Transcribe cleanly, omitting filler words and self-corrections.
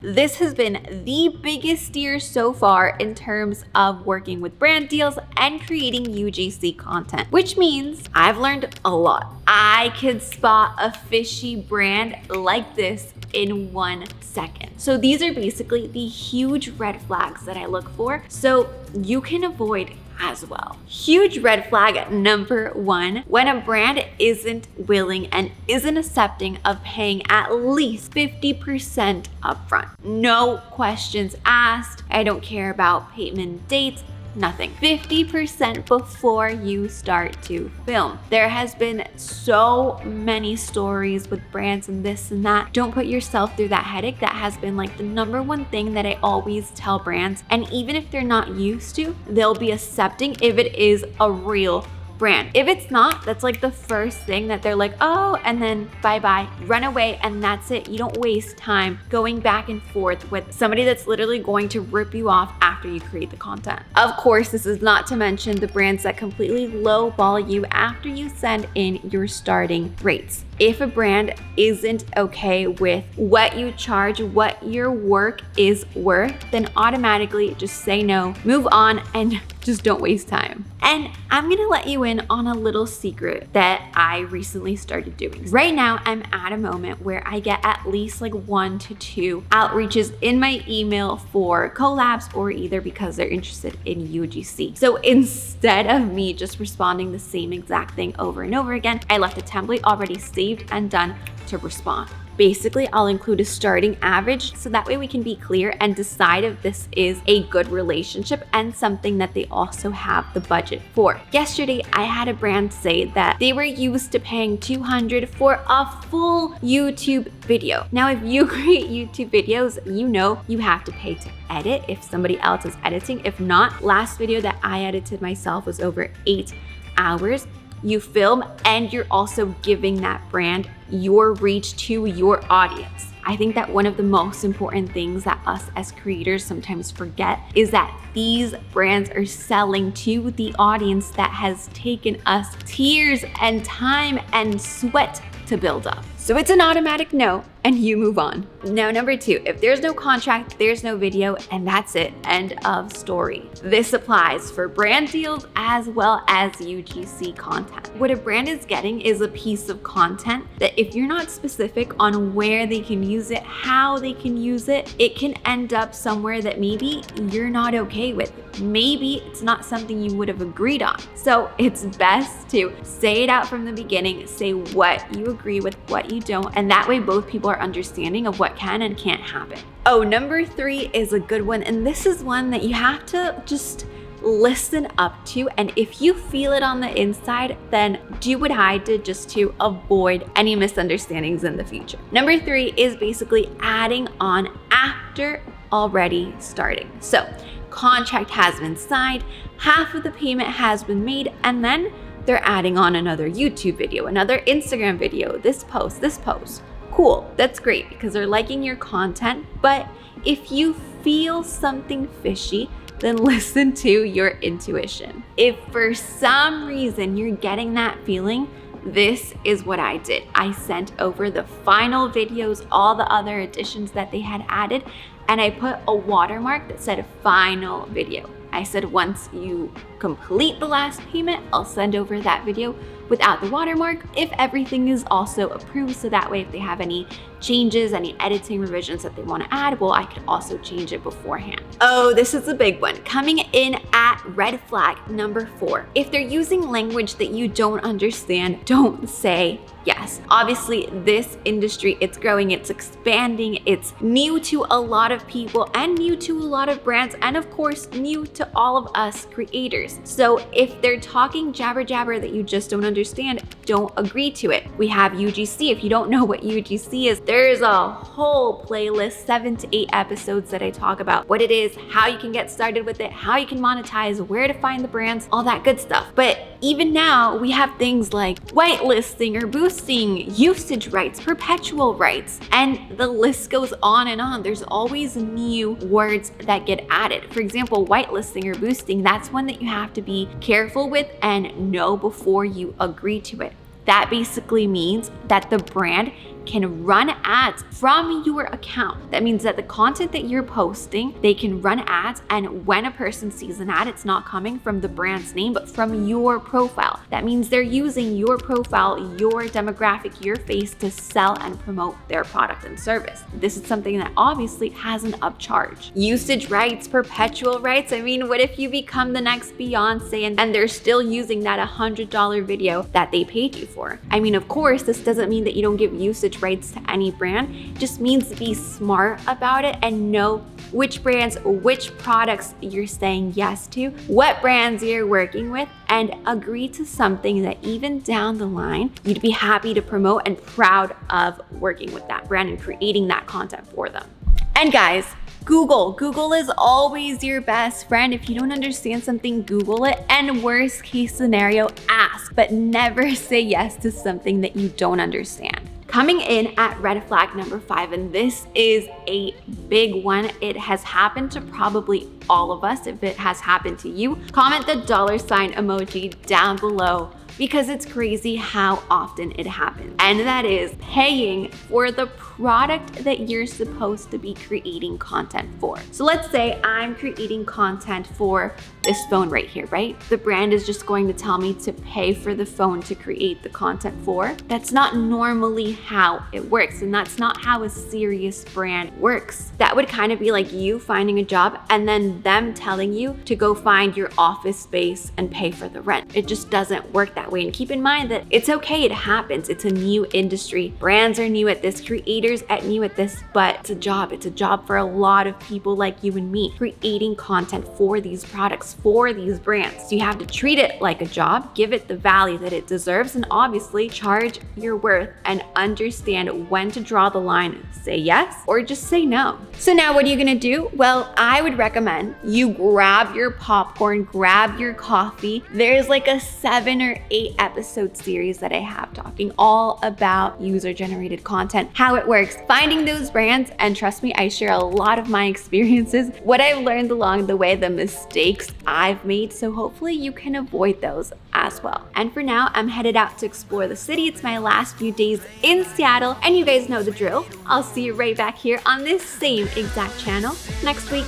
This has been the biggest year so far in terms of working with brand deals and creating UGC content, which means I've learned a lot. I could spot a fishy brand like this in 1 second. So these are basically the huge red flags that I look for so you can avoid as well. Huge red flag number 1, when a brand isn't willing and isn't accepting of paying at least 50% upfront. No questions asked. I don't care about payment dates. Nothing. 50% before you start to film. There has been so many stories with brands and this and that. Don't put yourself through that headache. That has been like the number one thing that I always tell brands. And even if they're not used to, they'll be accepting if it is a real brand. If it's not, that's like the first thing that they're like, oh, and then bye-bye, run away, and that's it. You don't waste time going back and forth with somebody that's literally going to rip you off after you create the content. Of course, this is not to mention the brands that completely lowball you after you send in your starting rates. If a brand isn't okay with what you charge, what your work is worth, then automatically just say no, move on, and just don't waste time. And I'm gonna let you in on a little secret that I recently started doing. Right now, I'm at a moment where I get at least like 1 to 2 outreaches in my email for collabs or either because they're interested in UGC. So instead of me just responding the same exact thing over and over again, I left a template already saved and done to respond. Basically, I'll include a starting average so that way we can be clear and decide if this is a good relationship and something that they also have the budget for. Yesterday, I had a brand say that they were used to paying $200 for a full YouTube video. Now, if you create YouTube videos, you know you have to pay to edit if somebody else is editing. If not, last video that I edited myself was over 8 hours. You film and you're also giving that brand your reach to your audience. I think that one of the most important things that us as creators sometimes forget is that these brands are selling to the audience that has taken us tears and time and sweat to build up. So it's an automatic no, and you move on. Now, number 2, if there's no contract, there's no video, and that's it, end of story. This applies for brand deals as well as UGC content. What a brand is getting is a piece of content that if you're not specific on where they can use it, how they can use it, it can end up somewhere that maybe you're not okay with. Maybe it's not something you would have agreed on. So it's best to say it out from the beginning, say what you agree with, what you don't, and that way both people are understanding of what can and can't happen. Oh, number 3 is a good one, and this is one that you have to just listen up to, and if you feel it on the inside, then do what I did just to avoid any misunderstandings in the future. Number 3 is basically adding on after already starting. So contract has been signed, half of the payment has been made, and then they're adding on another YouTube video, another Instagram video, this post. Cool, that's great because they're liking your content. But if you feel something fishy, then listen to your intuition. If for some reason you're getting that feeling, this is what I did. I sent over the final videos, all the other additions that they had added, and I put a watermark that said final video. I said once you complete the last payment, I'll send over that video without the watermark if everything is also approved, so that way if they have any changes, any editing revisions that they want to add, well, I could also change it beforehand. Oh, this is a big one. Coming in at red flag number 4. If they're using language that you don't understand, don't say yes. Obviously, this industry, it's growing, it's expanding, it's new to a lot of people and new to a lot of brands, and of course, new to all of us creators. So if they're talking jabber that you just don't understand, don't agree to it. We have UGC. If you don't know what UGC is, there is a whole playlist, 7 to 8 episodes that I talk about what it is, how you can get started with it, how you can monetize, where to find the brands, all that good stuff. But even now, we have things like whitelisting or boosting, usage rights, perpetual rights, and the list goes on and on. There's always new words that get added. For example, whitelisting or boosting, that's one that you have to be careful with and know before you agree to it. That basically means that the brand can run ads from your account. That means that the content that you're posting, they can run ads, and when a person sees an ad, it's not coming from the brand's name, but from your profile. That means they're using your profile, your demographic, your face to sell and promote their product and service. This is something that obviously has an upcharge. Usage rights, perpetual rights. I mean, what if you become the next Beyonce and they're still using that $100 video that they paid you for? I mean, of course, this doesn't mean that you don't give usage rights to any brand. It just means to be smart about it and know which brands, which products you're saying yes to, what brands you're working with, and agree to something that even down the line, you'd be happy to promote and proud of working with that brand and creating that content for them. And guys, Google is always your best friend. If you don't understand something, Google it. And worst case scenario, ask, but never say yes to something that you don't understand. Coming in at red flag number 5, and this is a big one. It has happened to probably all of us. If it has happened to you, comment the $sign emoji down below, because it's crazy how often it happens. And that is paying for the product that you're supposed to be creating content for. So let's say I'm creating content for this phone right here, right? The brand is just going to tell me to pay for the phone to create the content for. That's not normally how it works, and that's not how a serious brand works. That would kind of be like you finding a job and then them telling you to go find your office space and pay for the rent. It just doesn't work that way. And keep in mind that it's okay, it happens. It's a new industry. Brands are new at this, creators are new at this, but it's a job. It's a job for a lot of people like you and me, creating content for these products, for these brands. So you have to treat it like a job, give it the value that it deserves, and obviously charge your worth and understand when to draw the line, say yes or just say no. So now what are you gonna do? Well, I would recommend you grab your popcorn, grab your coffee. There's like a 7 or 8 episode series that I have talking all about user-generated content, how it works, finding those brands, and trust me, I share a lot of my experiences, what I've learned along the way, the mistakes I've made, so hopefully you can avoid those as well. And for now, I'm headed out to explore the city. It's my last few days in Seattle, and you guys know the drill. I'll see you right back here on this same exact channel next week.